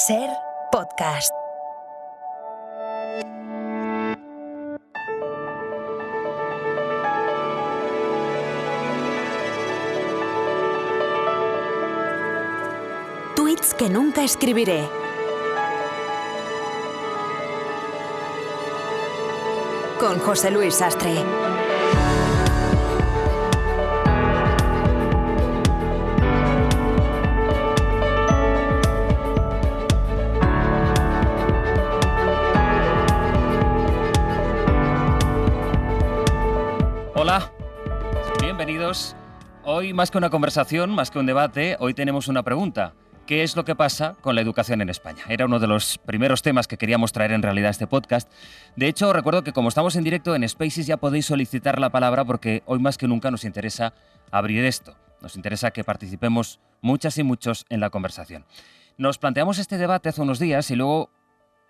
Ser podcast. Tweets que nunca escribiré. Con José Luis Sastre. Hola, bienvenidos. Hoy, más que una conversación, más que un debate, hoy tenemos una pregunta. ¿Qué es lo que pasa con la educación en España? Era uno de los primeros temas que queríamos traer en realidad a este podcast. De hecho, recuerdo que como estamos en directo en Spaces ya podéis solicitar la palabra porque hoy más que nunca nos interesa abrir esto. Nos interesa que participemos muchas y muchos en la conversación. Nos planteamos este debate hace unos días y luego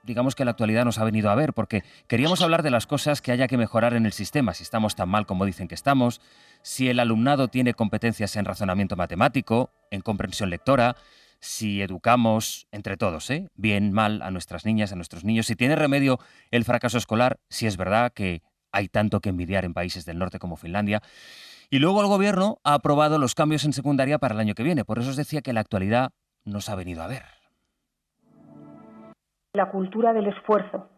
digamos que la actualidad nos ha venido a ver porque queríamos hablar de las cosas que haya que mejorar en el sistema, si estamos tan mal como dicen que estamos, si el alumnado tiene competencias en razonamiento matemático, en comprensión lectora, si educamos entre todos, bien, mal, a nuestras niñas, a nuestros niños, si tiene remedio el fracaso escolar, si es verdad que hay tanto que envidiar en países del norte como Finlandia. Y luego el gobierno ha aprobado los cambios en secundaria para el año que viene. Por eso os decía que la actualidad nos ha venido a ver. La cultura del esfuerzo,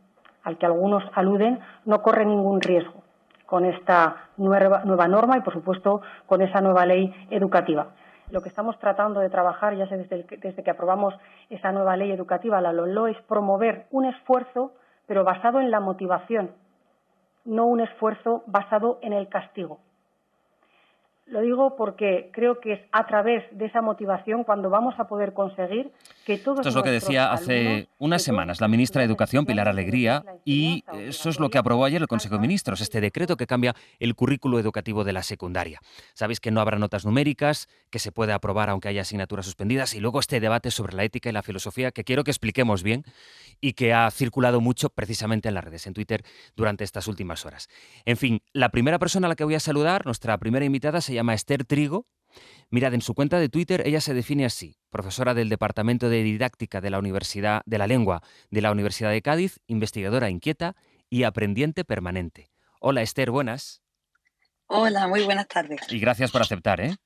al que algunos aluden, no corre ningún riesgo con esta nueva norma y, por supuesto, con esa nueva ley educativa. Lo que estamos tratando de trabajar, ya sé desde que aprobamos esa nueva ley educativa, la LOMLOE, es promover un esfuerzo, pero basado en la motivación, no un esfuerzo basado en el castigo. Lo digo porque creo que es a través de esa motivación cuando vamos a poder conseguir que todos Esto es lo que decía hace unas semanas la ministra de Educación, Pilar Alegría, y eso es lo que aprobó ayer el Consejo de Ministros, este decreto que cambia el currículo educativo de la secundaria. Sabéis que no habrá notas numéricas, que se puede aprobar aunque haya asignaturas suspendidas, y luego este debate sobre la ética y la filosofía que quiero que expliquemos bien y que ha circulado mucho precisamente en las redes, en Twitter, durante estas últimas horas. En fin, la primera persona a la que voy a saludar, nuestra primera invitada, se llama Esther Trigo. Mirad, en su cuenta de Twitter ella se define así: profesora del Departamento de Didáctica de la Universidad de la Lengua de la Universidad de Cádiz, investigadora inquieta y aprendiente permanente. Hola Esther, buenas. Hola, muy buenas tardes. Y gracias por aceptar, ¿eh?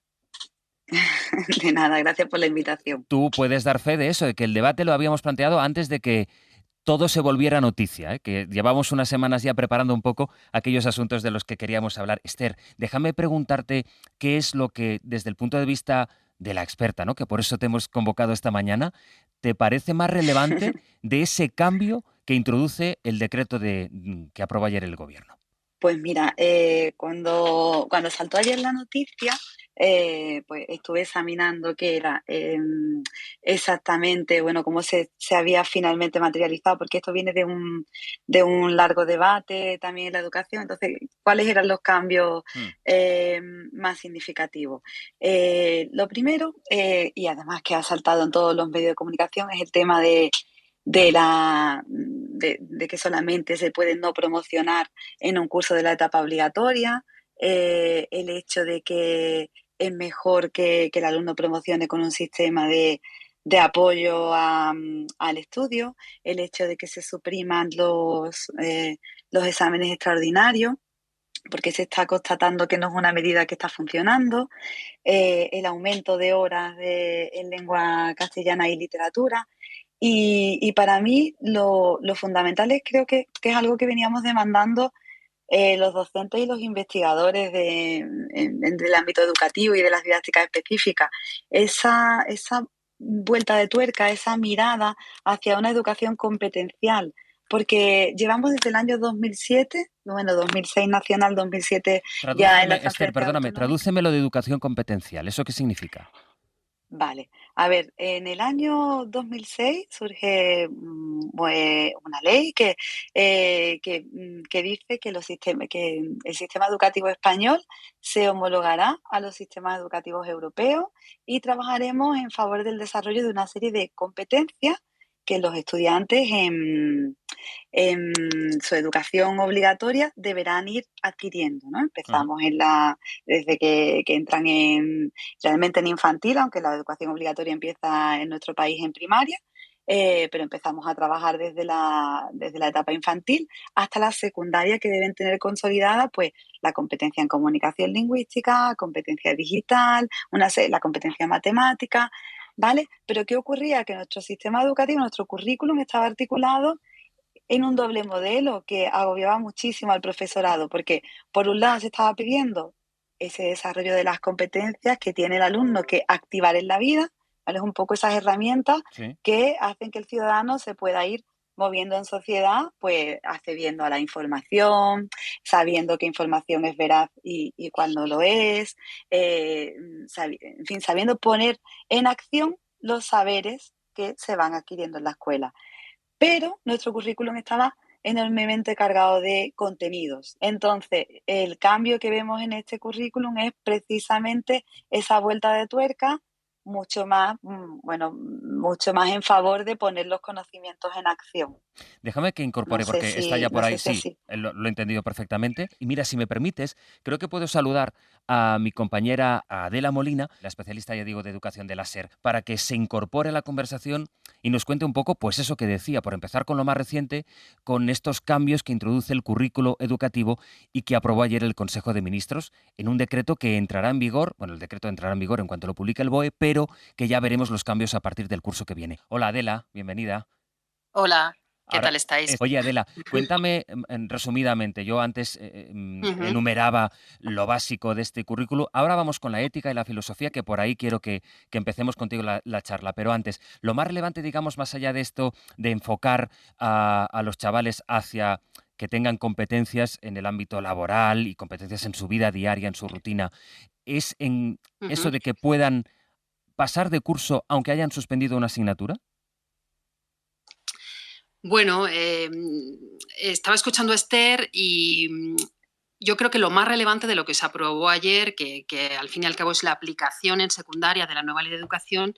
De nada, gracias por la invitación. Tú puedes dar fe de eso, de que el debate lo habíamos planteado antes de que todo se volviera noticia, que llevamos unas semanas ya preparando un poco aquellos asuntos de los que queríamos hablar. Esther, déjame preguntarte qué es lo que, desde el punto de vista de la experta, ¿no?, que por eso te hemos convocado esta mañana, te parece más relevante de ese cambio que introduce el decreto que aprobó ayer el Gobierno. Pues mira, cuando saltó ayer la noticia, pues estuve examinando qué era exactamente, bueno, cómo se había finalmente materializado, porque esto viene de un largo debate también en la educación. Entonces, ¿cuáles eran los cambios más significativos? Lo primero, y además que ha saltado en todos los medios de comunicación, es el tema de que solamente se puede no promocionar en un curso de la etapa obligatoria, el hecho de que es mejor que el alumno promocione con un sistema de apoyo al estudio, el hecho de que se supriman los exámenes extraordinarios, porque se está constatando que no es una medida que está funcionando, el aumento de horas en lengua castellana y literatura. Y para mí lo fundamental creo que es algo que veníamos demandando los docentes y los investigadores del ámbito educativo y de las didácticas específicas. Esa vuelta de tuerca, esa mirada hacia una educación competencial, porque llevamos desde el año 2007, bueno, 2006 nacional, 2007 ya en la Esther, perdóname, tradúceme lo de educación competencial. ¿Eso qué significa? Vale, a ver, en el año 2006 surge una ley que dice que que el sistema educativo español se homologará a los sistemas educativos europeos y trabajaremos en favor del desarrollo de una serie de competencias que los estudiantes en su educación obligatoria deberán ir adquiriendo, ¿no? Empezamos desde que entran realmente en infantil, aunque la educación obligatoria empieza en nuestro país en primaria, pero empezamos a trabajar desde la etapa infantil hasta la secundaria, que deben tener consolidada pues la competencia en comunicación lingüística, competencia digital, la competencia matemática, ¿vale? Pero ¿qué ocurría? Que nuestro sistema educativo, nuestro currículum estaba articulado en un doble modelo que agobiaba muchísimo al profesorado, porque por un lado se estaba pidiendo ese desarrollo de las competencias que tiene el alumno que activar en la vida, ¿vale? Es un poco esas herramientas Sí. que hacen que el ciudadano se pueda ir moviendo en sociedad, pues accediendo a la información, sabiendo qué información es veraz y cuál no lo es, en fin, sabiendo poner en acción los saberes que se van adquiriendo en la escuela. Pero nuestro currículum estaba enormemente cargado de contenidos. Entonces, el cambio que vemos en este currículum es precisamente esa vuelta de tuerca mucho más, mucho más en favor de poner los conocimientos en acción. Déjame que incorpore, porque está ya No por ahí, sé si sí, así. lo he entendido perfectamente. Y mira, si me permites, creo que puedo saludar a mi compañera Adela Molina, la especialista, ya digo, de educación de la SER, para que se incorpore a la conversación y nos cuente un poco, pues eso que decía, por empezar con lo más reciente, con estos cambios que introduce el currículo educativo y que aprobó ayer el Consejo de Ministros en un decreto que entrará en vigor, bueno, el decreto entrará en vigor en cuanto lo publique el BOE, pero que ya veremos los cambios a partir del curso que viene. Hola Adela, bienvenida. Hola, ¿qué Ahora, tal estáis? oye Adela, cuéntame resumidamente, yo antes Ujú. enumeraba lo básico de este currículo, ahora vamos con la ética y la filosofía, que por ahí quiero que empecemos contigo la charla, pero antes, lo más relevante, digamos, más allá de esto, de enfocar a los chavales hacia que tengan competencias en el ámbito laboral y competencias en su vida diaria, en su rutina, es en eso Ujú. de que puedan pasar de curso aunque hayan suspendido una asignatura. Bueno, estaba escuchando a Esther y yo creo que lo más relevante de lo que se aprobó ayer, que al fin y al cabo es la aplicación en secundaria de la nueva ley de educación,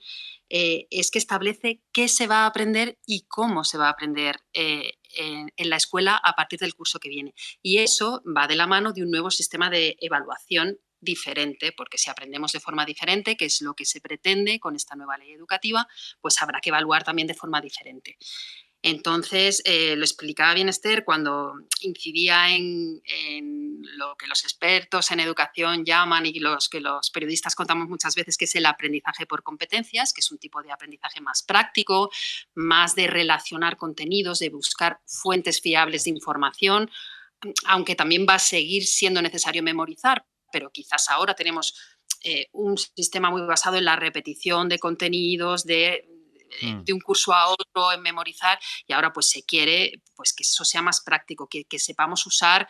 es que establece qué se va a aprender y cómo se va a aprender en la escuela a partir del curso que viene. Y eso va de la mano de un nuevo sistema de evaluación diferente, porque si aprendemos de forma diferente, que es lo que se pretende con esta nueva ley educativa, pues habrá que evaluar también de forma diferente. Entonces, lo explicaba bien Esther cuando incidía en lo que los expertos en educación llaman y los que los periodistas contamos muchas veces, que es el aprendizaje por competencias, que es un tipo de aprendizaje más práctico, más de relacionar contenidos, de buscar fuentes fiables de información, aunque también va a seguir siendo necesario memorizar, pero quizás ahora tenemos un sistema muy basado en la repetición de contenidos, Mm. de un curso a otro en memorizar, y ahora pues se quiere pues que eso sea más práctico, que sepamos usar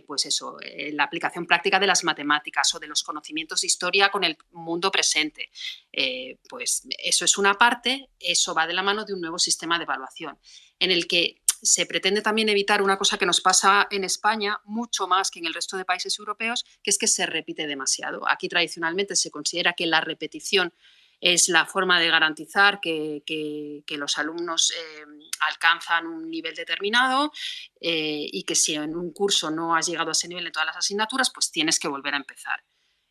pues eso, la aplicación práctica de las matemáticas o de los conocimientos de historia con el mundo presente. Pues eso es una parte, eso va de la mano de un nuevo sistema de evaluación en el que se pretende también evitar una cosa que nos pasa en España mucho más que en el resto de países europeos, que es que se repite demasiado. Aquí tradicionalmente se considera que la repetición es la forma de garantizar que los alumnos alcanzan un nivel determinado y que si en un curso no has llegado a ese nivel en todas las asignaturas, pues tienes que volver a empezar.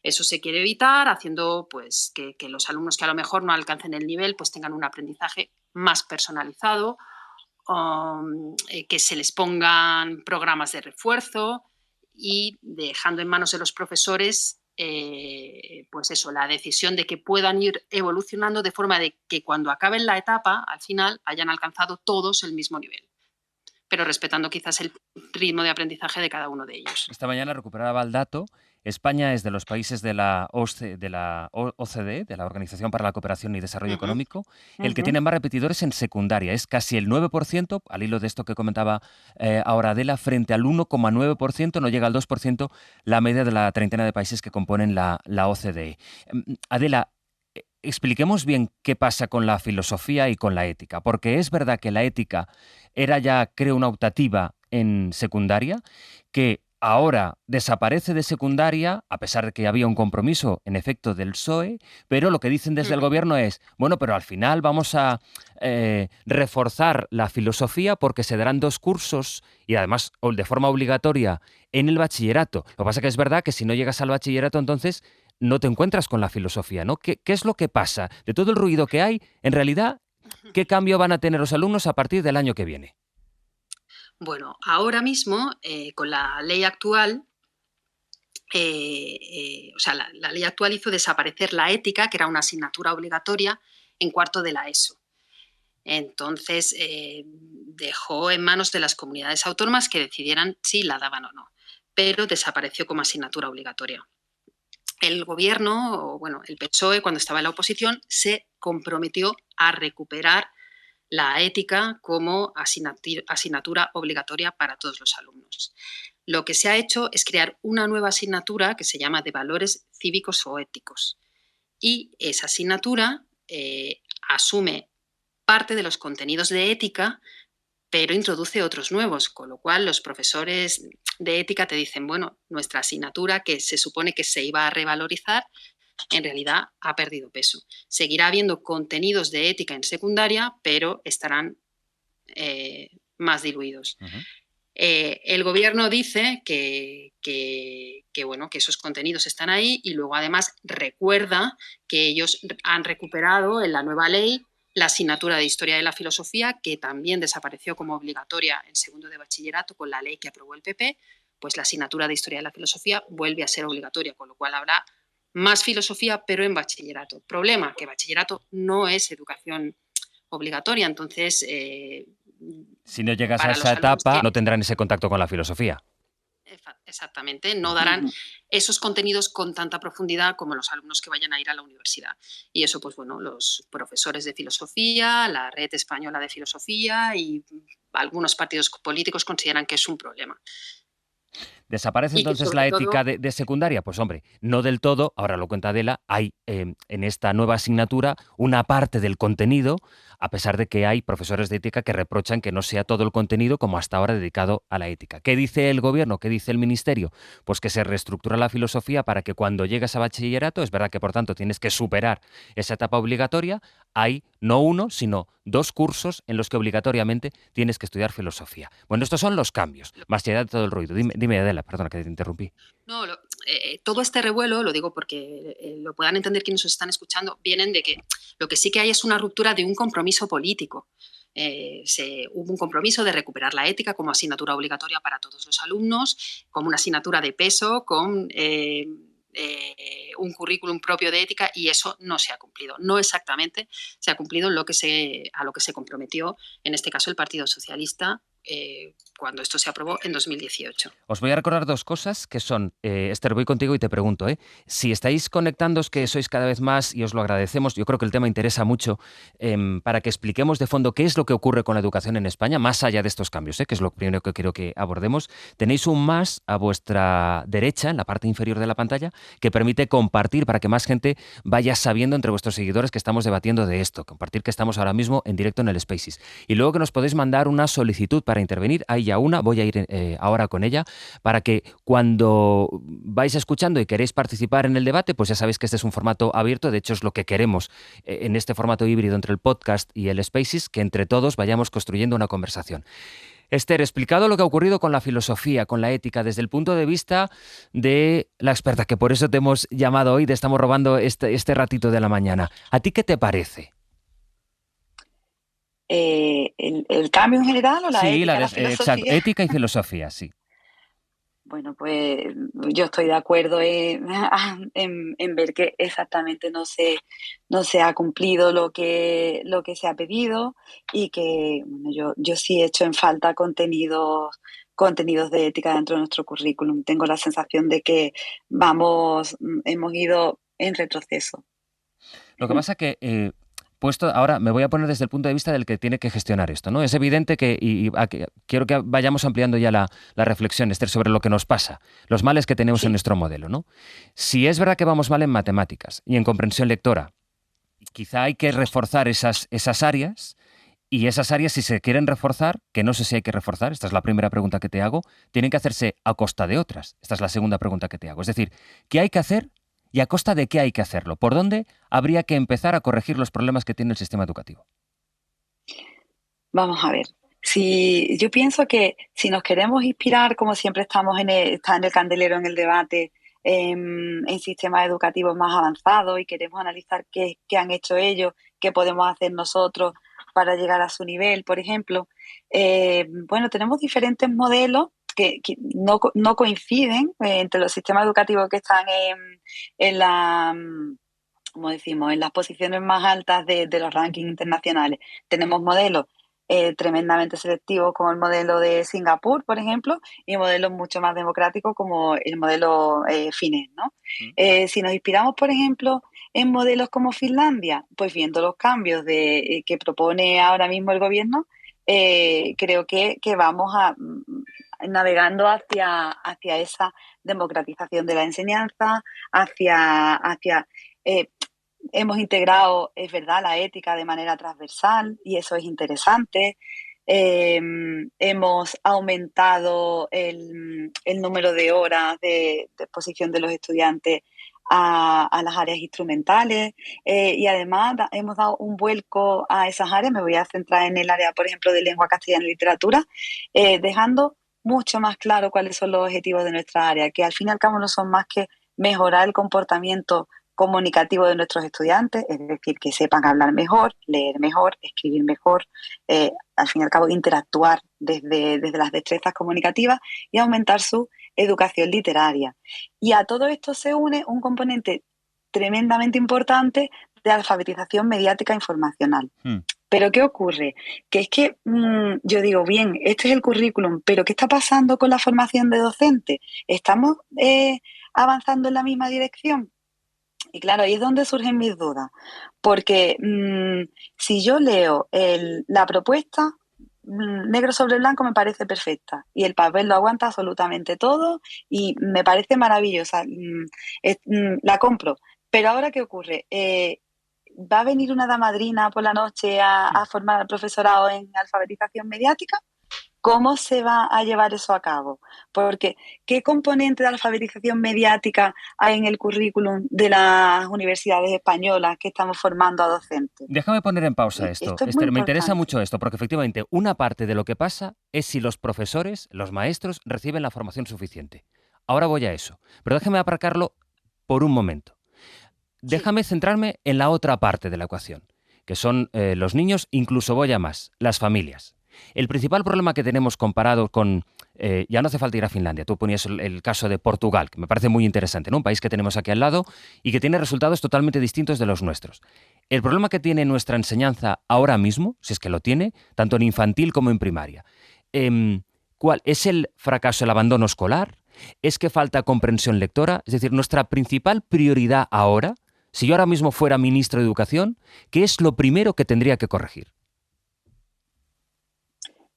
Eso se quiere evitar haciendo pues, que los alumnos que a lo mejor no alcancen el nivel pues tengan un aprendizaje más personalizado, que se les pongan programas de refuerzo y dejando en manos de los profesores pues eso, la decisión de que puedan ir evolucionando de forma de que cuando acaben la etapa, al final, hayan alcanzado todos el mismo nivel, pero respetando quizás el ritmo de aprendizaje de cada uno de ellos. Esta mañana recuperaba el dato. España es de los países de la OCDE, de la Organización para la Cooperación y Desarrollo Ujú, Económico, el que Ujú. tiene más repetidores en secundaria. Es casi el 9%, al hilo de esto que comentaba ahora Adela, frente al 1,9%, no llega al 2%, la media de la treintena de países que componen la OCDE. Adela, expliquemos bien qué pasa con la filosofía y con la ética, porque es verdad que la ética era ya, creo, una optativa en secundaria, que ahora desaparece de secundaria, a pesar de que había un compromiso, en efecto, del PSOE, pero lo que dicen desde el ujú. gobierno es, bueno, pero al final vamos a reforzar la filosofía porque se darán 2 cursos y además de forma obligatoria en el bachillerato. Lo que pasa que es verdad que si no llegas al bachillerato, entonces no te encuentras con la filosofía, ¿no? ¿Qué es lo que pasa? De todo el ruido que hay, en realidad, ¿Qué cambio van a tener los alumnos a partir del año que viene? Bueno, ahora mismo, con la ley actual, la ley actual hizo desaparecer la ética, que era una asignatura obligatoria en cuarto de la ESO. Entonces, dejó en manos de las comunidades autónomas que decidieran si la daban o no, pero desapareció como asignatura obligatoria. El gobierno, el PSOE, cuando estaba en la oposición, se comprometió a recuperar la ética como asignatura obligatoria para todos los alumnos. Lo que se ha hecho es crear una nueva asignatura que se llama de valores cívicos o éticos. Y esa asignatura asume parte de los contenidos de ética, pero introduce otros nuevos, con lo cual los profesores de ética te dicen, bueno, nuestra asignatura, que se supone que se iba a revalorizar, en realidad ha perdido peso. Seguirá habiendo contenidos de ética en secundaria, pero estarán más diluidos. Uh-huh. El gobierno dice que esos contenidos están ahí y luego además recuerda que ellos han recuperado en la nueva ley la asignatura de Historia de la Filosofía, que también desapareció como obligatoria en segundo de bachillerato con la ley que aprobó el PP, pues la asignatura de Historia de la Filosofía vuelve a ser obligatoria, con lo cual habrá más filosofía, pero en bachillerato. Problema, que bachillerato no es educación obligatoria, entonces... si no llegas a esa etapa, no tendrán ese contacto con la filosofía. Exactamente, no darán esos contenidos con tanta profundidad como los alumnos que vayan a ir a la universidad. Y eso, pues bueno, los profesores de filosofía, la Red Española de Filosofía y algunos partidos políticos consideran que es un problema. ¿Desaparece entonces la ética de secundaria? Pues hombre, no del todo, ahora lo cuenta Adela, hay en esta nueva asignatura una parte del contenido, a pesar de que hay profesores de ética que reprochan que no sea todo el contenido como hasta ahora dedicado a la ética. ¿Qué dice el gobierno? ¿Qué dice el ministerio? Pues que se reestructura la filosofía para que cuando llegas a bachillerato, es verdad que por tanto tienes que superar esa etapa obligatoria, hay no uno, sino 2 cursos en los que obligatoriamente tienes que estudiar filosofía. Bueno, estos son los cambios, más allá de todo el ruido. Dime Adela, perdona que te interrumpí. No, todo este revuelo, lo digo porque lo puedan entender quienes nos están escuchando, vienen de que lo que sí que hay es una ruptura de un compromiso político. Hubo un compromiso de recuperar la ética como asignatura obligatoria para todos los alumnos, como una asignatura de peso, con un currículum propio de ética, y eso no se ha cumplido. No exactamente se ha cumplido a lo que se comprometió, en este caso, el Partido Socialista, cuando esto se aprobó en 2018. Os voy a recordar 2 cosas que son, Esther, voy contigo y te pregunto, si estáis conectándoos, que sois cada vez más y os lo agradecemos, yo creo que el tema interesa mucho para que expliquemos de fondo qué es lo que ocurre con la educación en España, más allá de estos cambios, que es lo primero que quiero que abordemos. Tenéis un más a vuestra derecha, en la parte inferior de la pantalla, que permite compartir para que más gente vaya sabiendo entre vuestros seguidores que estamos debatiendo de esto, compartir que estamos ahora mismo en directo en el Spaces. Y luego que nos podéis mandar una solicitud para intervenir, hay ya una, voy a ir ahora con ella, para que cuando vais escuchando y queréis participar en el debate, pues ya sabéis que este es un formato abierto, de hecho es lo que queremos en este formato híbrido entre el podcast y el Spaces, que entre todos vayamos construyendo una conversación. Esther, explicado lo que ha ocurrido con la filosofía, con la ética, desde el punto de vista de la experta, que por eso te hemos llamado hoy, te estamos robando este ratito de la mañana. ¿A ti qué te parece? ¿El cambio en general o la ética? Exacto, ética y filosofía, sí. Bueno, pues yo estoy de acuerdo en ver que exactamente no se ha cumplido lo que se ha pedido, y que bueno, yo sí he hecho en falta contenidos de ética dentro de nuestro currículum. Tengo la sensación de que hemos ido en retroceso. Lo que pasa que ahora me voy a poner desde el punto de vista del que tiene que gestionar esto, ¿no? Es evidente que, quiero que vayamos ampliando ya la reflexión, Esther, sobre lo que nos pasa, los males que tenemos en nuestro modelo, ¿no? Si es verdad que vamos mal en matemáticas y en comprensión lectora, quizá hay que reforzar esas áreas, y esas áreas, si se quieren reforzar, que no sé si hay que reforzar, esta es la primera pregunta que te hago, tienen que hacerse a costa de otras. Esta es la segunda pregunta que te hago. Es decir, ¿qué hay que hacer? ¿Y a costa de qué hay que hacerlo? ¿Por dónde habría que empezar a corregir los problemas que tiene el sistema educativo? Vamos a ver. Yo pienso que si nos queremos inspirar, como siempre está en el candelero en el debate, en sistemas educativos más avanzados, y queremos analizar qué han hecho ellos, qué podemos hacer nosotros, para llegar a su nivel, por ejemplo. Bueno, tenemos diferentes modelos que no coinciden entre los sistemas educativos que están en la, como decimos, en las posiciones más altas de los rankings internacionales. Tenemos modelos tremendamente selectivos como el modelo de Singapur, por ejemplo, y modelos mucho más democráticos como el modelo finés, ¿no? Si nos inspiramos, por ejemplo, en modelos como Finlandia, pues viendo los cambios que propone ahora mismo el gobierno, creo que vamos navegando hacia esa democratización de la enseñanza, hemos integrado, es verdad, la ética de manera transversal y eso es interesante. Hemos aumentado el número de horas de exposición de los estudiantes a las áreas instrumentales y además hemos dado un vuelco a esas áreas. Me voy a centrar en el área, por ejemplo, de lengua castellana y literatura, dejando mucho más claro cuáles son los objetivos de nuestra área, que al fin y al cabo no son más que mejorar el comportamiento comunicativo de nuestros estudiantes, es decir, que sepan hablar mejor, leer mejor, escribir mejor, al fin y al cabo interactuar desde las destrezas comunicativas y aumentar su educación literaria. Y a todo esto se une un componente tremendamente importante de alfabetización mediática informacional. Pero ¿qué ocurre? Que es que yo digo, bien, este es el currículum, pero ¿qué está pasando con la formación de docentes? ¿Estamos avanzando en la misma dirección? Y claro, ahí es donde surgen mis dudas, porque si yo leo la propuesta, negro sobre blanco me parece perfecta y el papel lo aguanta absolutamente todo y me parece maravillosa, la compro. Pero ahora, ¿qué ocurre? ¿Va a venir una damadrina por la noche a formar al profesorado en alfabetización mediática? ¿Cómo se va a llevar eso a cabo? Porque, ¿qué componente de alfabetización mediática hay en el currículum de las universidades españolas que estamos formando a docentes? Déjame poner en pausa esto. Esto es muy Esther, me interesa importante. mucho esto, porque efectivamente una parte de lo que pasa es si los profesores, los maestros, reciben la formación suficiente. Ahora voy a eso, pero déjame aparcarlo por un momento. Déjame centrarme en la otra parte de la ecuación, que son los niños, incluso voy a más, las familias. El principal problema que tenemos comparado con... ya no hace falta ir a Finlandia, tú ponías el caso de Portugal, que me parece muy interesante, ¿no? Un país que tenemos aquí al lado y que tiene resultados totalmente distintos de los nuestros. El problema que tiene nuestra enseñanza ahora mismo, si es que lo tiene, tanto en infantil como en primaria, ¿cuál es el fracaso, el abandono escolar? ¿Es que falta comprensión lectora? Es decir, nuestra principal prioridad ahora, si yo ahora mismo fuera ministro de Educación, ¿qué es lo primero que tendría que corregir?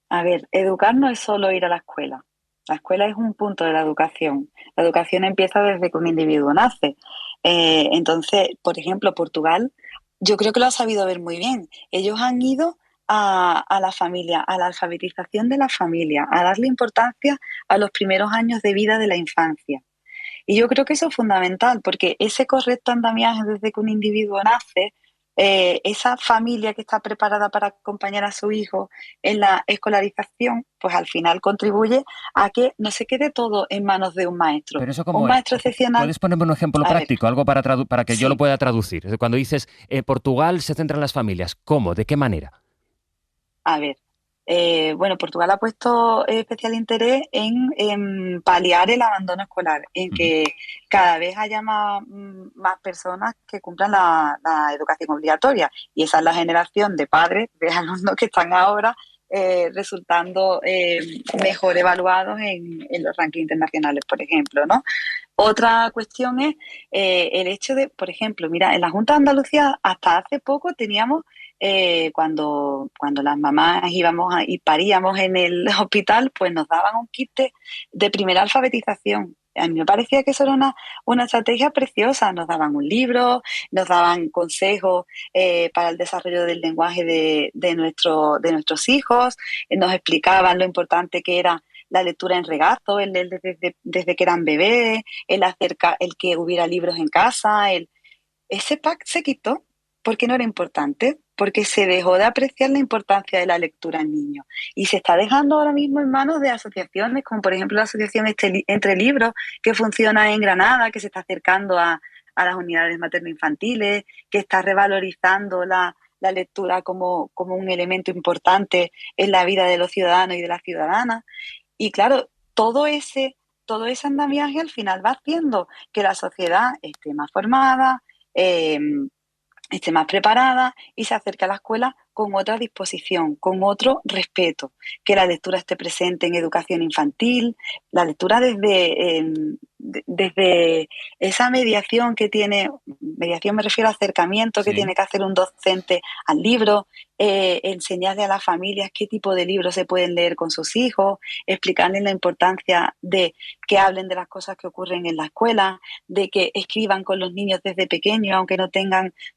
A ver, educar no es solo ir a la escuela. La escuela es un punto de la educación. La educación empieza desde que un individuo nace. Entonces, por ejemplo, Portugal, yo creo que lo ha sabido ver muy bien. Ellos han ido a la familia, a la alfabetización de la familia, a darle importancia a los primeros años de vida de la infancia. Y yo creo que eso es fundamental, porque ese correcto andamiaje desde que un individuo nace, esa familia que está preparada para acompañar a su hijo en la escolarización, pues al final contribuye a que no se quede todo en manos de un maestro. Pero eso Un cómo es. maestro excepcional. ¿Puedes ponerme un ejemplo práctico, algo para que yo lo pueda traducir? Es decir, cuando dices Portugal se centra en las familias, ¿cómo? ¿De qué manera? A ver, bueno, Portugal ha puesto especial interés en paliar el abandono escolar, en que cada vez haya más personas que cumplan la educación obligatoria. Y esa es la generación de padres, de alumnos que están ahora resultando mejor evaluados en los rankings internacionales, por ejemplo, ¿no? Otra cuestión es el hecho de, por ejemplo, mira, en la Junta de Andalucía hasta hace poco teníamos, cuando las mamás íbamos y paríamos en el hospital, pues nos daban un kit de primera alfabetización. A mí me parecía que eso era una estrategia preciosa. Nos daban un libro, nos daban consejos para el desarrollo del lenguaje de nuestros hijos, nos explicaban lo importante que era la lectura en regazo, desde que eran bebés, el que hubiera libros en casa. Ese pack se quitó porque no era importante, porque se dejó de apreciar la importancia de la lectura en niños. Y se está dejando ahora mismo en manos de asociaciones, como por ejemplo la Asociación Entre Libros, que funciona en Granada, que se está acercando a las unidades materno-infantiles, que está revalorizando la la lectura como un elemento importante en la vida de los ciudadanos y de las ciudadanas. Y claro, todo ese andamiaje al final va haciendo que la sociedad esté más formada, esté más preparada y se acerque a la escuela con otra disposición, con otro respeto, que la lectura esté presente en educación infantil, la lectura desde esa mediación que tiene, mediación me refiero a acercamiento que tiene que hacer un docente al libro, enseñarle a las familias qué tipo de libros se pueden leer con sus hijos, explicarles la importancia de que hablen de las cosas que ocurren en la escuela, de que escriban con los niños desde pequeños, aunque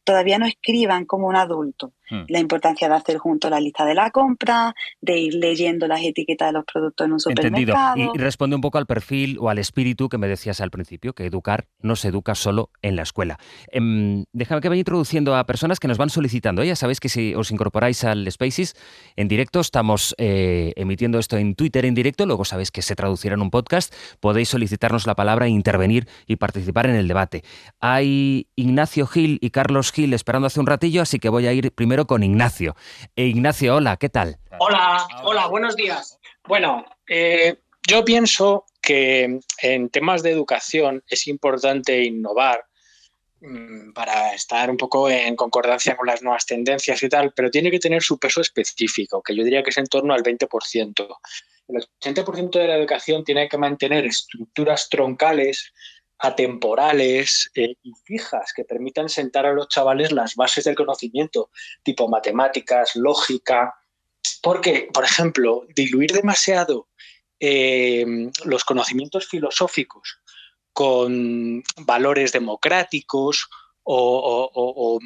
todavía no escriban como un adulto. La importancia de hacer juntos la lista de la compra, de ir leyendo las etiquetas de los productos en un supermercado. Entendido. Y responde un poco al perfil o al espíritu que me decías al principio, que educar no se educa solo en la escuela. Déjame que vaya introduciendo a personas que nos van solicitando. Ya sabéis que si os incorporáis al Spaces en directo, estamos emitiendo esto en Twitter en directo, luego sabéis que se traducirá en un podcast, podéis solicitarnos la palabra, intervenir y participar en el debate. Hay Ignacio Gil y Carlos Gil esperando hace un ratillo, así que voy a ir primero con Ignacio. Ignacio, hola, ¿qué tal? Hola, buenos días. Bueno, yo pienso que en temas de educación es importante innovar para estar un poco en concordancia con las nuevas tendencias y tal, pero tiene que tener su peso específico, que yo diría que es en torno al 20%. El 80% de la educación tiene que mantener estructuras troncales, atemporales y fijas que permitan sentar a los chavales las bases del conocimiento, tipo matemáticas, lógica. Porque, por ejemplo, diluir demasiado los conocimientos filosóficos con valores democráticos o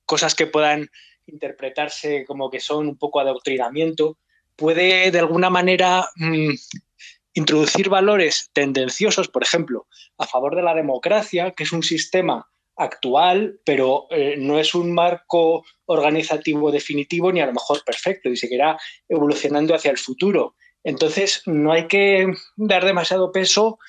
cosas que puedan interpretarse como que son un poco adoctrinamiento, puede de alguna manera introducir valores tendenciosos, por ejemplo, a favor de la democracia, que es un sistema actual, pero no es un marco organizativo definitivo ni a lo mejor perfecto y seguirá evolucionando hacia el futuro. Entonces, no hay que dar demasiado peso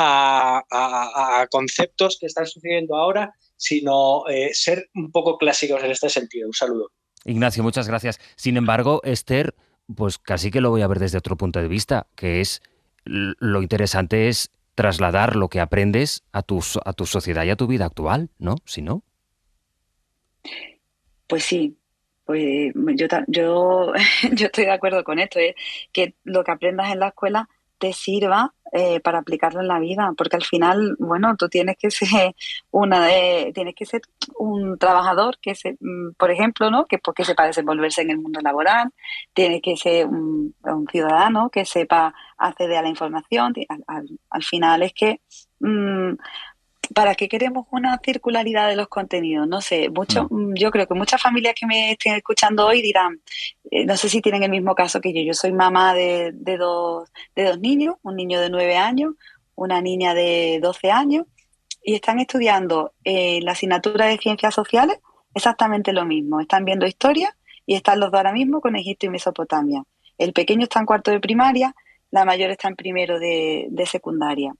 a conceptos que están sucediendo ahora, sino ser un poco clásicos en este sentido. Un saludo. Ignacio, muchas gracias. Sin embargo, Esther, pues casi que lo voy a ver desde otro punto de vista, que es lo interesante es trasladar lo que aprendes a tu sociedad y a tu vida actual, ¿no? Si no. Pues sí, pues yo estoy de acuerdo con esto, que lo que aprendas en la escuela te sirva para aplicarlo en la vida, porque al final, bueno, tú tienes que ser un trabajador por ejemplo, ¿no? Que sepa desenvolverse en el mundo laboral, tienes que ser un ciudadano que sepa acceder a la información. Al final es que ¿para qué queremos una circularidad de los contenidos? No sé, yo creo que muchas familias que me estén escuchando hoy dirán, no sé si tienen el mismo caso que yo. Yo soy mamá de dos niños, un niño de 9 años, una niña de 12 años, y están estudiando la asignatura de Ciencias Sociales exactamente lo mismo. Están viendo historia y están los dos ahora mismo con Egipto y Mesopotamia. El pequeño está en cuarto de primaria, la mayor está en primero de secundaria.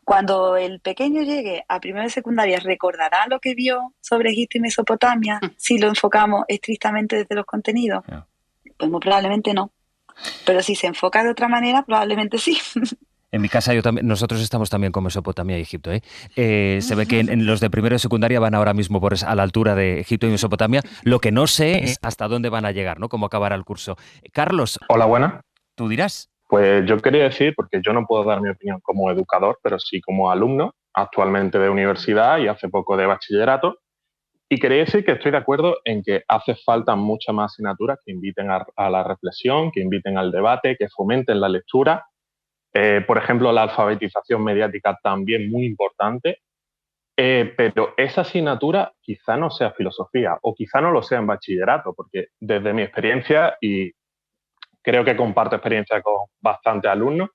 Cuando el pequeño llegue a primero de secundaria, ¿recordará lo que vio sobre Egipto y Mesopotamia si lo enfocamos estrictamente desde los contenidos? Pues muy probablemente no. Pero si se enfoca de otra manera, probablemente sí. En mi casa nosotros estamos también con Mesopotamia y Egipto. Se ve que en los de primero de secundaria van ahora mismo a la altura de Egipto y Mesopotamia. Lo que no sé es hasta dónde van a llegar, ¿no? Cómo acabará el curso. Carlos. Hola, buenas. ¿Tú dirás? Pues yo quería decir, porque yo no puedo dar mi opinión como educador, pero sí como alumno, actualmente de universidad y hace poco de bachillerato, y quería decir que estoy de acuerdo en que hace falta muchas más asignaturas que inviten a la reflexión, que inviten al debate, que fomenten la lectura. Por ejemplo, la alfabetización mediática también muy importante, pero esa asignatura quizá no sea filosofía o quizá no lo sea en bachillerato, porque desde mi experiencia, y creo que comparto experiencia con bastantes alumnos,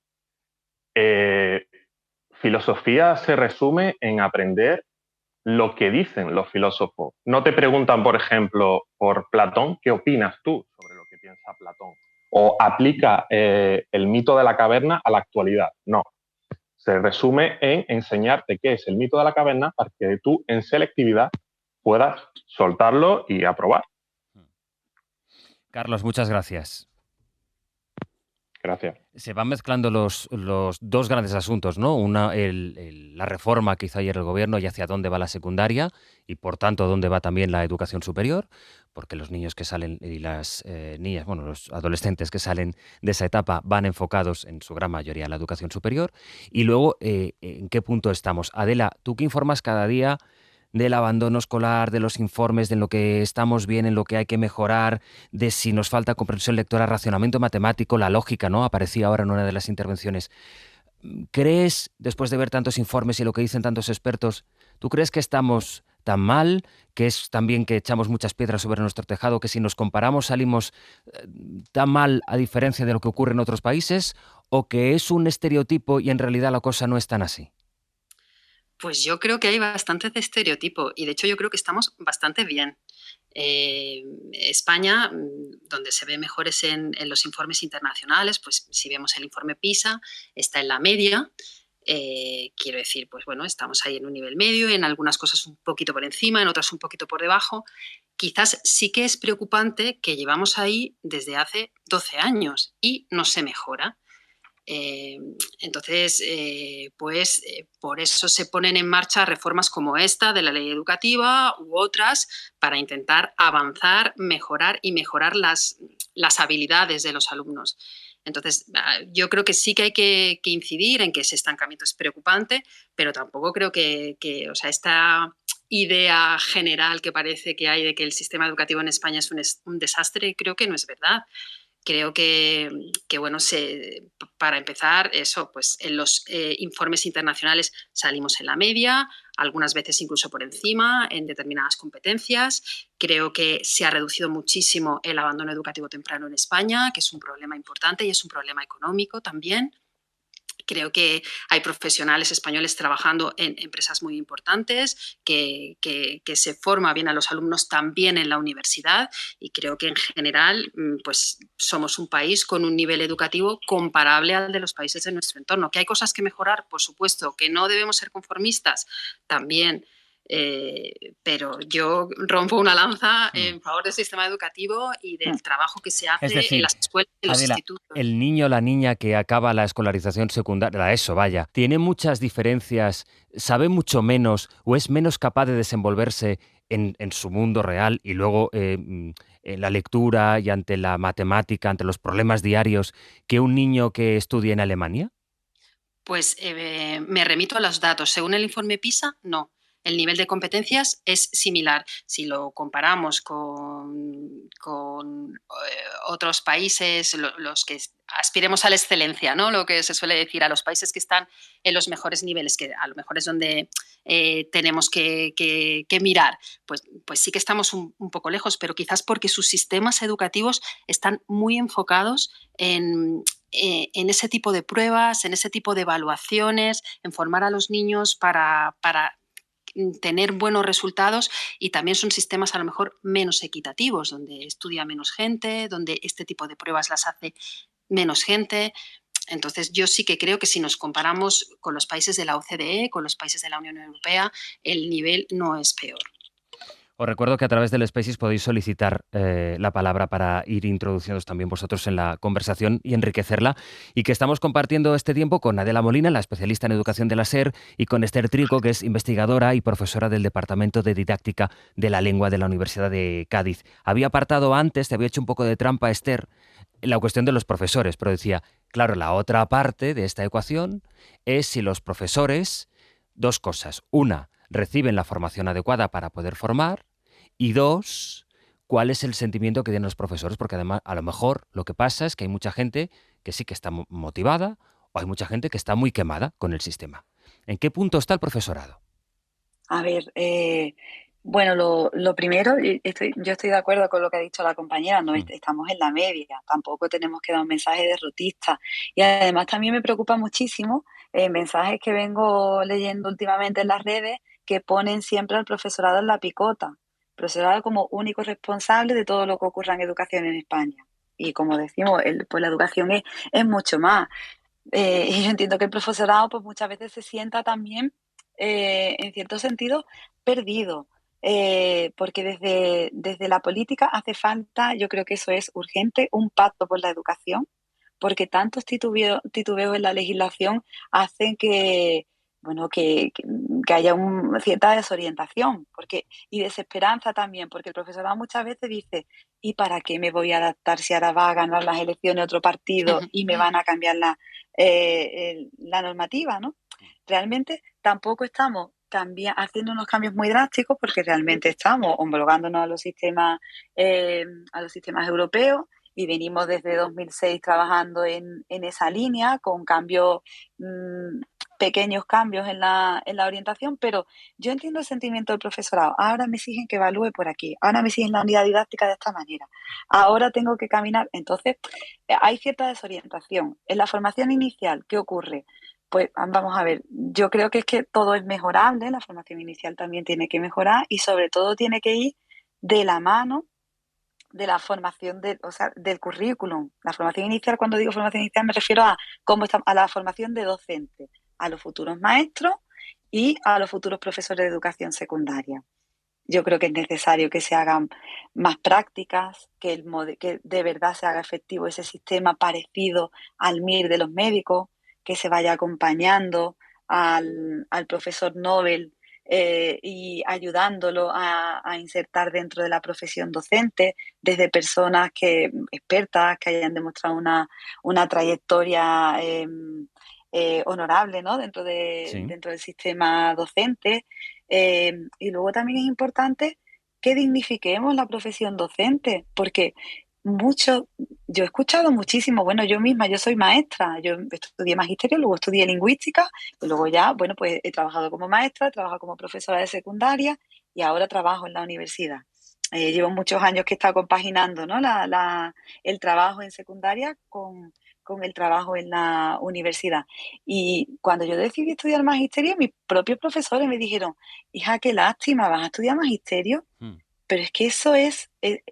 filosofía se resume en aprender lo que dicen los filósofos. No te preguntan, por ejemplo, por Platón, ¿qué opinas tú sobre lo que piensa Platón? O aplica el mito de la caverna a la actualidad. No. Se resume en enseñarte qué es el mito de la caverna para que tú, en selectividad, puedas soltarlo y aprobar. Carlos, muchas gracias. Gracias. Se van mezclando los dos grandes asuntos, ¿no? Una, la reforma que hizo ayer el gobierno y hacia dónde va la secundaria y, por tanto, dónde va también la educación superior, porque los niños que salen y las niñas, bueno, los adolescentes que salen de esa etapa van enfocados en su gran mayoría a la educación superior. Y luego, ¿en qué punto estamos? Adela, tú que informas cada día del abandono escolar, de los informes, de lo que estamos bien, en lo que hay que mejorar, de si nos falta comprensión lectora, racionamiento matemático, la lógica, ¿no? Aparecía ahora en una de las intervenciones. ¿Crees, después de ver tantos informes y lo que dicen tantos expertos, tú crees que estamos tan mal, que es también que echamos muchas piedras sobre nuestro tejado, que si nos comparamos salimos tan mal a diferencia de lo que ocurre en otros países, o que es un estereotipo y en realidad la cosa no es tan así? Pues yo creo que hay bastante de estereotipo y de hecho yo creo que estamos bastante bien. España, donde se ve mejor es en los informes internacionales, pues si vemos el informe PISA, está en la media. Quiero decir, pues bueno, estamos ahí en un nivel medio, en algunas cosas un poquito por encima, en otras un poquito por debajo. Quizás sí que es preocupante que llevamos ahí desde hace 12 años y no se mejora. Entonces, por eso se ponen en marcha reformas como esta de la ley educativa u otras para intentar avanzar, mejorar las habilidades de los alumnos. Entonces, yo creo que sí que hay que incidir en que ese estancamiento es preocupante, pero tampoco creo que o sea, esta idea general que parece que hay de que el sistema educativo en España es un desastre, creo que no es verdad. Creo que bueno, para empezar, eso, pues en los informes internacionales salimos en la media, algunas veces incluso por encima, en determinadas competencias. Creo que se ha reducido muchísimo el abandono educativo temprano en España, que es un problema importante y es un problema económico también. Creo que hay profesionales españoles trabajando en empresas muy importantes, que se forma bien a los alumnos también en la universidad y creo que en general pues somos un país con un nivel educativo comparable al de los países de nuestro entorno. ¿Que hay cosas que mejorar? Por supuesto. ¿Que no debemos ser conformistas? También. Pero yo rompo una lanza en favor del sistema educativo y del trabajo que se hace en las escuelas y en los institutos. El niño o la niña que acaba la escolarización secundaria, la ESO, vaya, ¿tiene muchas diferencias, sabe mucho menos o es menos capaz de desenvolverse en su mundo real y luego en la lectura y ante la matemática, ante los problemas diarios, que un niño que estudia en Alemania? Pues me remito a los datos. Según el informe PISA, no. El nivel de competencias es similar. Si lo comparamos con otros países, los que aspiremos a la excelencia, ¿no? Lo que se suele decir, a los países que están en los mejores niveles, que a lo mejor es donde tenemos que mirar, pues sí que estamos un poco lejos, pero quizás porque sus sistemas educativos están muy enfocados en ese tipo de pruebas, en ese tipo de evaluaciones, en formar a los niños para tener buenos resultados, y también son sistemas a lo mejor menos equitativos, donde estudia menos gente, donde este tipo de pruebas las hace menos gente. Entonces, yo sí que creo que si nos comparamos con los países de la OCDE, con los países de la Unión Europea, el nivel no es peor. Os recuerdo que a través del Spaces podéis solicitar la palabra para ir introduciéndoos también vosotros en la conversación y enriquecerla, y que estamos compartiendo este tiempo con Adela Molina, la especialista en educación de la SER, y con Esther Trigo, que es investigadora y profesora del Departamento de Didáctica de la Lengua de la Universidad de Cádiz. Había apartado antes, te había hecho un poco de trampa, Esther, la cuestión de los profesores, pero decía, claro, la otra parte de esta ecuación es si los profesores, dos cosas. Una, reciben la formación adecuada para poder formar, y dos, ¿cuál es el sentimiento que tienen los profesores? Porque además, a lo mejor lo que pasa es que hay mucha gente que sí que está motivada o hay mucha gente que está muy quemada con el sistema. ¿En qué punto está el profesorado? A ver, bueno, lo primero, yo estoy de acuerdo con lo que ha dicho la compañera, no estamos en la media, tampoco tenemos que dar un mensaje derrotista. Y además también me preocupa muchísimo mensajes que vengo leyendo últimamente en las redes que ponen siempre al profesorado en la picota. Profesorado como único responsable de todo lo que ocurra en educación en España. Y como decimos, pues la educación es mucho más. Y yo entiendo que el profesorado pues muchas veces se sienta también, en cierto sentido, perdido. porque desde la política hace falta, yo creo que eso es urgente, un pacto por la educación, porque tantos titubeos en la legislación hacen que, bueno, que haya cierta desorientación y desesperanza también, porque el profesorado muchas veces dice, ¿y para qué me voy a adaptar si ahora va a ganar las elecciones otro partido y me van a cambiar la normativa, ¿no? Realmente tampoco estamos haciendo unos cambios muy drásticos porque realmente estamos homologándonos a los sistemas europeos y venimos desde 2006 trabajando en esa línea con pequeños cambios en la orientación, pero yo entiendo el sentimiento del profesorado. Ahora me exigen que evalúe por aquí, ahora me exigen la unidad didáctica de esta manera, ahora tengo que caminar. Entonces, hay cierta desorientación. En la formación inicial, ¿qué ocurre? Pues vamos a ver, yo creo que es que todo es mejorable, la formación inicial también tiene que mejorar y sobre todo tiene que ir de la mano de la formación del currículum. La formación inicial, cuando digo formación inicial me refiero a la formación de docentes, a los futuros maestros y a los futuros profesores de educación secundaria. Yo creo que es necesario que se hagan más prácticas, que de verdad se haga efectivo ese sistema parecido al MIR de los médicos, que se vaya acompañando al profesor Nobel y ayudándolo a insertar dentro de la profesión docente, desde personas expertas que hayan demostrado una trayectoria honorable, ¿no? dentro del sistema docente. Y luego también es importante que dignifiquemos la profesión docente, porque yo he escuchado muchísimo, bueno, yo soy maestra, yo estudié magisterio, luego estudié lingüística, y luego ya, bueno, pues he trabajado como maestra, he trabajado como profesora de secundaria y ahora trabajo en la universidad. Llevo muchos años que he estado compaginando, ¿no? el trabajo en secundaria con el trabajo en la universidad. Y cuando yo decidí estudiar magisterio, mis propios profesores me dijeron, hija, qué lástima, ¿vas a estudiar magisterio? Pero es que eso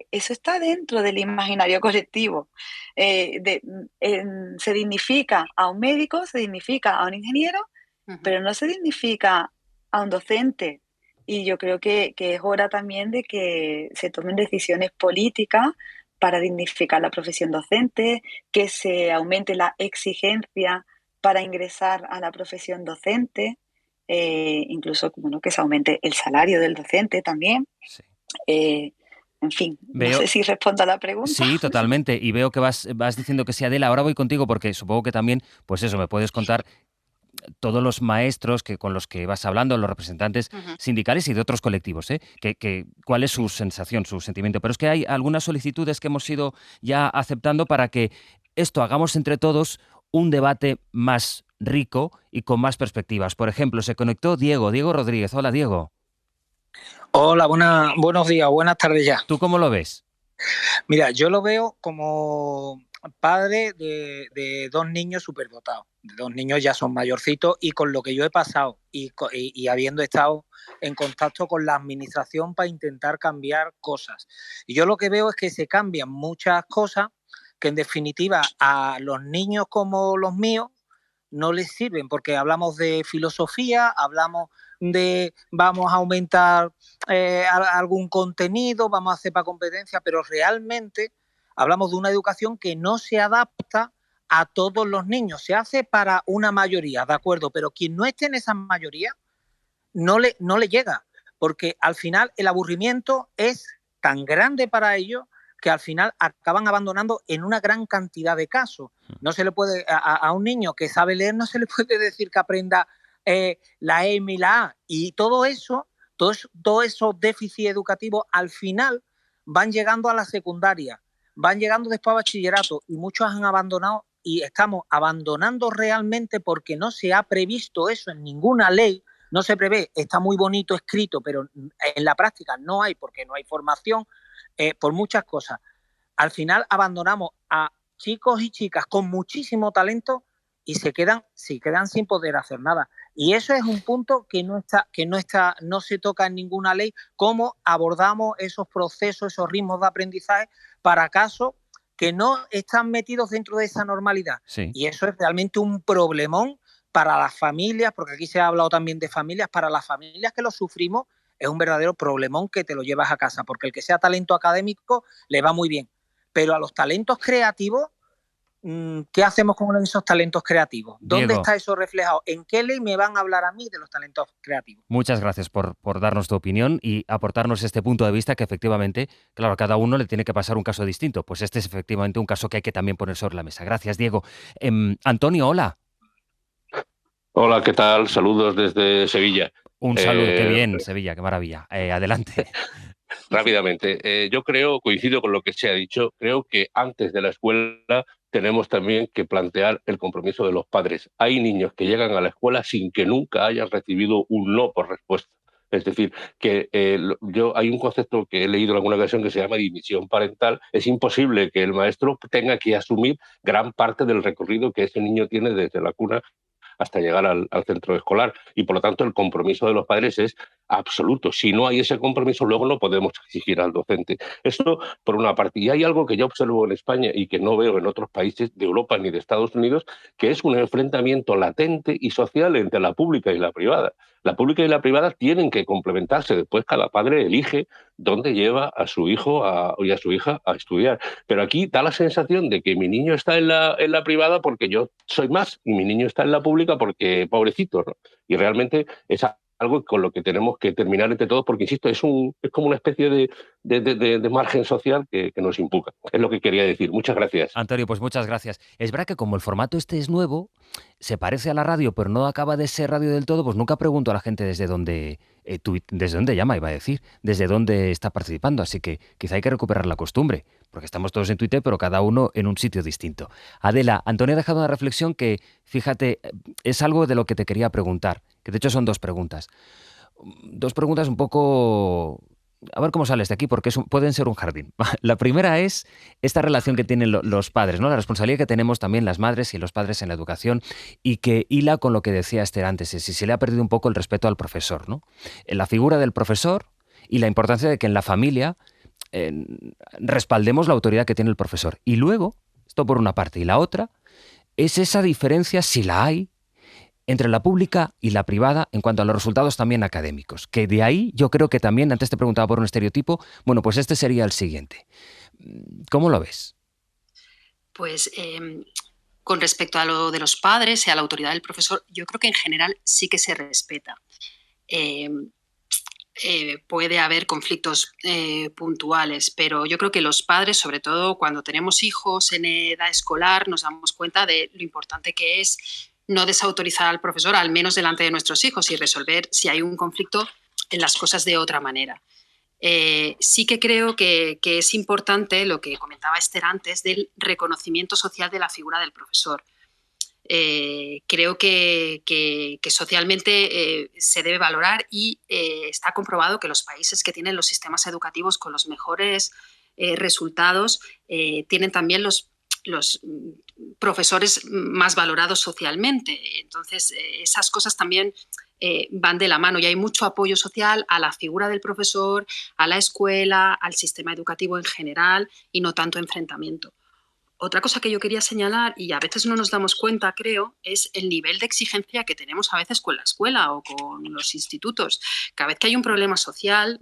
está dentro del imaginario colectivo. Se dignifica a un médico, se dignifica a un ingeniero, pero no se dignifica a un docente. Y yo creo que es hora también de que se tomen decisiones políticas para dignificar la profesión docente, que se aumente la exigencia para ingresar a la profesión docente, incluso que se aumente el salario del docente también. Sí. En fin, no sé si respondo a la pregunta. Sí, totalmente. Y veo que vas diciendo que sí, Adela. Ahora voy contigo porque supongo que también, pues eso, me puedes contar todos los maestros con los que vas hablando, los representantes sindicales y de otros colectivos, cuál es su sensación, su sentimiento. Pero es que hay algunas solicitudes que hemos ido ya aceptando para que hagamos entre todos un debate más rico y con más perspectivas. Por ejemplo, se conectó Diego Rodríguez. Hola, Diego. Hola, buenos días, buenas tardes ya. ¿Tú cómo lo ves? Mira, yo lo veo como padre de dos niños superdotados. Dos niños ya son mayorcitos y con lo que yo he pasado y habiendo estado en contacto con la administración para intentar cambiar cosas. Y yo lo que veo es que se cambian muchas cosas que en definitiva a los niños como los míos no les sirven, porque hablamos de filosofía, hablamos de vamos a aumentar algún contenido, vamos a hacer para competencia, pero realmente hablamos de una educación que no se adapta a todos los niños, se hace para una mayoría, de acuerdo, pero quien no esté en esa mayoría no le llega, porque al final el aburrimiento es tan grande para ellos que al final acaban abandonando en una gran cantidad de casos. No se le puede, a un niño que sabe leer, no se le puede decir que aprenda la M y la A. Y todos esos déficits educativos al final van llegando a la secundaria, van llegando después a bachillerato y muchos han abandonado y estamos abandonando realmente porque no se ha previsto eso en ninguna ley. No se prevé, está muy bonito escrito, pero en la práctica no hay porque no hay formación. Por muchas cosas. Al final abandonamos a chicos y chicas con muchísimo talento y se quedan sin poder hacer nada. Y eso es un punto que no se toca en ninguna ley, cómo abordamos esos procesos, esos ritmos de aprendizaje para casos que no están metidos dentro de esa normalidad. Sí. Y eso es realmente un problemón para las familias, porque aquí se ha hablado también de familias, para las familias que lo sufrimos. es un verdadero problemón que te lo llevas a casa, porque el que sea talento académico le va muy bien, pero a los talentos creativos, ¿qué hacemos con esos talentos creativos? ¿Dónde Diego, está eso reflejado? ¿En qué ley me van a hablar a mí de los talentos creativos? muchas gracias por darnos tu opinión y aportarnos este punto de vista que efectivamente, claro, a cada uno le tiene que pasar un caso distinto. Pues este es efectivamente un caso que hay que también poner sobre la mesa. Gracias, Diego. Antonio, hola. Hola, ¿qué tal? Saludos desde Sevilla. Un saludo, qué bien, Sevilla, qué maravilla. Adelante. Rápidamente, yo coincido con lo que se ha dicho, creo que antes de la escuela tenemos también que plantear el compromiso de los padres. Hay niños que llegan a la escuela sin que nunca hayan recibido un no por respuesta. Es decir, que hay un concepto que he leído en alguna ocasión que se llama dimisión parental. Es imposible que el maestro tenga que asumir gran parte del recorrido que ese niño tiene desde la cuna hasta llegar al centro escolar. Y por lo tanto el compromiso de los padres es absoluto. Si no hay ese compromiso, luego no podemos exigir al docente. Esto por una parte. Y hay algo que yo observo en España y que no veo en otros países de Europa ni de Estados Unidos, que es un enfrentamiento latente y social entre la pública y la privada. La pública y la privada tienen que complementarse. Después cada padre elige dónde lleva a su hijo y a su hija a estudiar. Pero aquí da la sensación de que mi niño está en la privada porque yo soy más y mi niño está en la pública porque pobrecito, ¿no? Y realmente es algo con lo que tenemos que terminar entre todos porque, insisto, es como una especie de margen social que nos imputa. Es lo que quería decir. Muchas gracias. Antonio, pues muchas gracias. Es verdad que como el formato este es nuevo, se parece a la radio, pero no acaba de ser radio del todo, pues nunca pregunto a la gente desde dónde llama, iba a decir, desde dónde está participando. Así que quizá hay que recuperar la costumbre, porque estamos todos en Twitter, pero cada uno en un sitio distinto. Adela, Antonio ha dejado una reflexión que, fíjate, es algo de lo que te quería preguntar, que de hecho son dos preguntas. Dos preguntas un poco... A ver cómo sales de aquí, porque pueden ser un jardín. La primera es esta relación que tienen los padres, ¿no? La responsabilidad que tenemos también las madres y los padres en la educación y que hila con lo que decía Esther antes, si se le ha perdido un poco el respeto al profesor, ¿no? La figura del profesor y la importancia de que en la familia respaldemos la autoridad que tiene el profesor. Y luego, esto por una parte, y la otra, es esa diferencia, si la hay, entre la pública y la privada en cuanto a los resultados también académicos. Que de ahí yo creo que también, antes te preguntaba por un estereotipo, bueno, pues este sería el siguiente. ¿Cómo lo ves? Pues con respecto a lo de los padres y a la autoridad del profesor, yo creo que en general sí que se respeta. Puede haber conflictos puntuales, pero yo creo que los padres, sobre todo cuando tenemos hijos en edad escolar, nos damos cuenta de lo importante que es no desautorizar al profesor, al menos delante de nuestros hijos, y resolver si hay un conflicto en las cosas de otra manera. Sí que creo que es importante lo que comentaba Esther antes del reconocimiento social de la figura del profesor. Creo que socialmente se debe valorar y está comprobado que los países que tienen los sistemas educativos con los mejores resultados tienen también los profesores más valorados socialmente. Entonces, esas cosas también van de la mano y hay mucho apoyo social a la figura del profesor, a la escuela, al sistema educativo en general y no tanto enfrentamiento. Otra cosa que yo quería señalar, y a veces no nos damos cuenta, creo, es el nivel de exigencia que tenemos a veces con la escuela o con los institutos. Cada vez que hay un problema social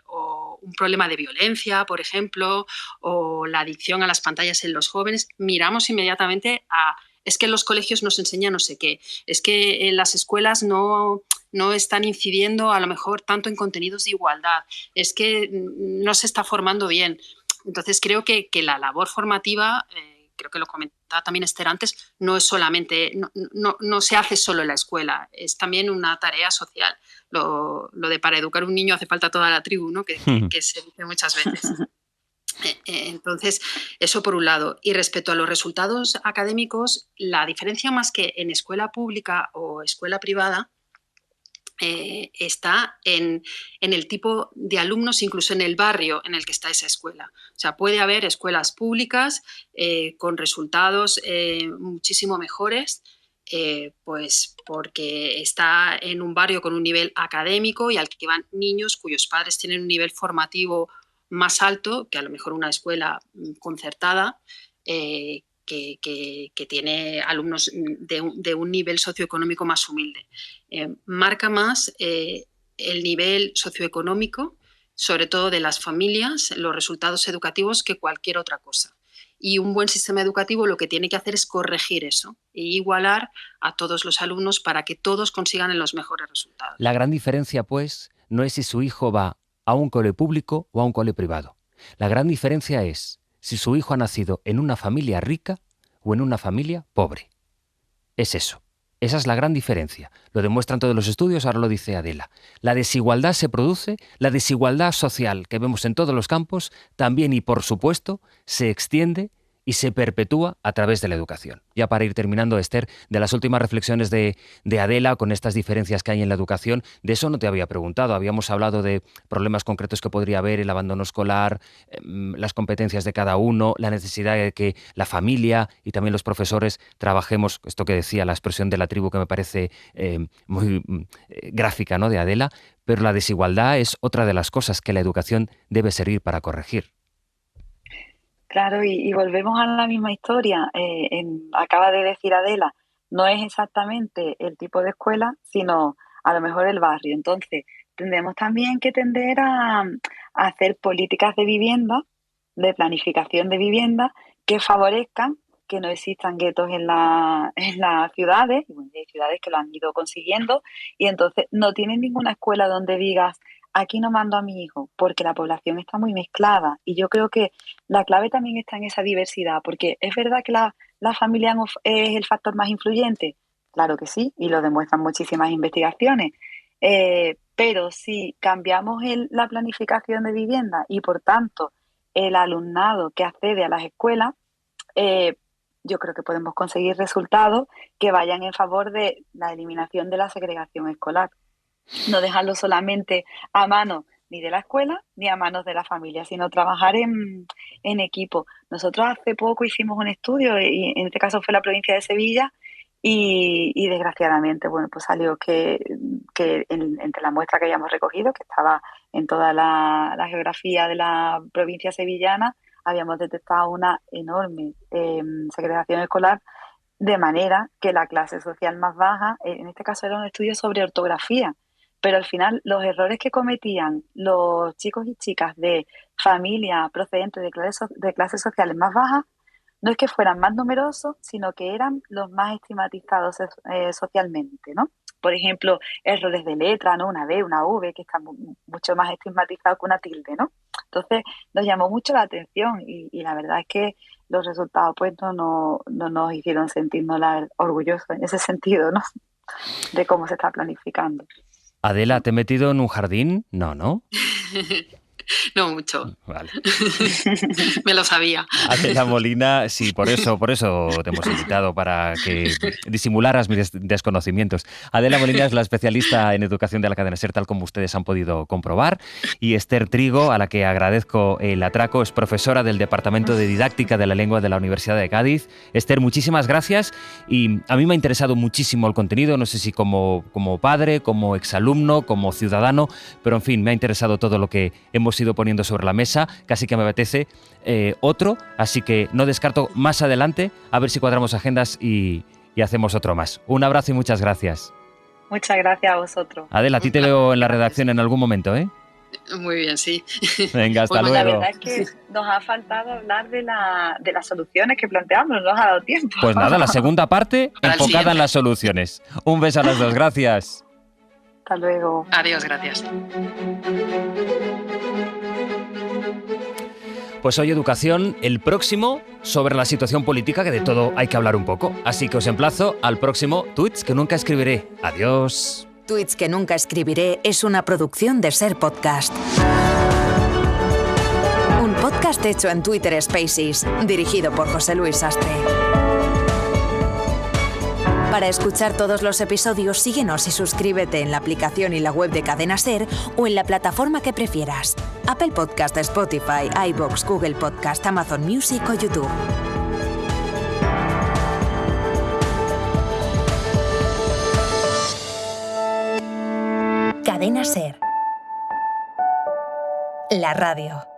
o un problema de violencia, por ejemplo, o la adicción a las pantallas en los jóvenes, miramos inmediatamente a... Es que en los colegios nos enseñan no sé qué, es que en las escuelas no están incidiendo a lo mejor tanto en contenidos de igualdad, es que no se está formando bien. Entonces creo que la labor formativa, creo que lo comentaba también Esther antes, no es solamente, no se hace solo en la escuela, es también una tarea social. Lo de para educar a un niño hace falta toda la tribu, ¿no? que se dice muchas veces. Entonces, eso por un lado. Y respecto a los resultados académicos, la diferencia más que en escuela pública o escuela privada está en el tipo de alumnos, incluso en el barrio en el que está esa escuela. O sea, puede haber escuelas públicas con resultados muchísimo mejores, pues porque está en un barrio con un nivel académico y al que van niños cuyos padres tienen un nivel formativo más alto que a lo mejor una escuela concertada, que tiene alumnos de un nivel socioeconómico más humilde. Marca más el nivel socioeconómico, sobre todo de las familias, los resultados educativos, que cualquier otra cosa. Y un buen sistema educativo lo que tiene que hacer es corregir eso e igualar a todos los alumnos para que todos consigan los mejores resultados. La gran diferencia, pues, no es si su hijo va a un cole público o a un cole privado. La gran diferencia es si su hijo ha nacido en una familia rica o en una familia pobre. Es eso. Esa es la gran diferencia. Lo demuestran todos los estudios, ahora lo dice Adela. La desigualdad se produce, la desigualdad social que vemos en todos los campos, también y por supuesto se extiende y se perpetúa a través de la educación. Ya para ir terminando, Esther, de las últimas reflexiones de Adela con estas diferencias que hay en la educación, de eso no te había preguntado. Habíamos hablado de problemas concretos que podría haber, el abandono escolar, las competencias de cada uno, la necesidad de que la familia y también los profesores trabajemos, esto que decía, la expresión de la tribu que me parece muy gráfica, ¿no?, de Adela, pero la desigualdad es otra de las cosas que la educación debe servir para corregir. Claro, y volvemos a la misma historia. Acaba de decir Adela, no es exactamente el tipo de escuela, sino a lo mejor el barrio. Entonces, tendremos también que tender a hacer políticas de vivienda, de planificación de vivienda, que favorezcan que no existan guetos en las ciudades. Y bueno, hay ciudades que lo han ido consiguiendo, y entonces no tienen ninguna escuela donde digas, aquí no mando a mi hijo, porque la población está muy mezclada. Y yo creo que la clave también está en esa diversidad, porque es verdad que la familia es el factor más influyente. Claro que sí, y lo demuestran muchísimas investigaciones. Pero si cambiamos la planificación de vivienda y, por tanto, el alumnado que accede a las escuelas, yo creo que podemos conseguir resultados que vayan en favor de la eliminación de la segregación escolar. No dejarlo solamente a manos ni de la escuela ni a manos de la familia, sino trabajar en equipo. Nosotros hace poco hicimos un estudio, y en este caso fue la provincia de Sevilla, y desgraciadamente, bueno, pues salió que entre la muestra que habíamos recogido, que estaba en toda la geografía de la provincia sevillana, habíamos detectado una enorme segregación escolar, de manera que la clase social más baja, en este caso era un estudio sobre ortografía, pero al final los errores que cometían los chicos y chicas de familias procedentes de clases sociales más bajas no es que fueran más numerosos, sino que eran los más estigmatizados socialmente, ¿no? Por ejemplo, errores de letra, ¿no? Una B, una V, que están mucho más estigmatizados que una tilde, ¿no? Entonces nos llamó mucho la atención, y la verdad es que los resultados pues no nos hicieron sentirnos orgullosos en ese sentido, ¿no?, de cómo se está planificando. Adela, ¿te he metido en un jardín? No, ¿no? No mucho. Vale. Me lo sabía. Adela Molina, sí, por eso te hemos invitado, para que disimularas mis desconocimientos. Adela Molina es la especialista en educación de la cadena SER, tal como ustedes han podido comprobar. Y Esther Trigo, a la que agradezco el atraco, es profesora del Departamento de Didáctica de la Lengua de la Universidad de Cádiz. Esther, muchísimas gracias. Y a mí me ha interesado muchísimo el contenido, no sé si como padre, como exalumno, como ciudadano, pero en fin, me ha interesado todo lo que hemos ido poniendo sobre la mesa. Casi que me apetece otro, así que no descarto más adelante a ver si cuadramos agendas y hacemos otro más. Un abrazo y muchas gracias. Muchas gracias a vosotros. Adela, a ti te veo en la redacción en algún momento, ¿eh? Muy bien, sí. Venga, hasta luego. La verdad es que nos ha faltado hablar de las soluciones que planteamos, no nos ha dado tiempo. Pues nada, la segunda parte enfocada en las soluciones. Un beso a las dos, gracias. Hasta luego. Adiós, gracias. Pues hoy educación, el próximo sobre la situación política, que de todo hay que hablar un poco. Así que os emplazo al próximo Tweets que nunca escribiré. Adiós. Tweets que nunca escribiré es una producción de SER Podcast. Un podcast hecho en Twitter Spaces, dirigido por José Luis Sastre. Para escuchar todos los episodios, síguenos y suscríbete en la aplicación y la web de Cadena SER o en la plataforma que prefieras. Apple Podcast, Spotify, iVoox, Google Podcast, Amazon Music o YouTube. Cadena SER. La radio.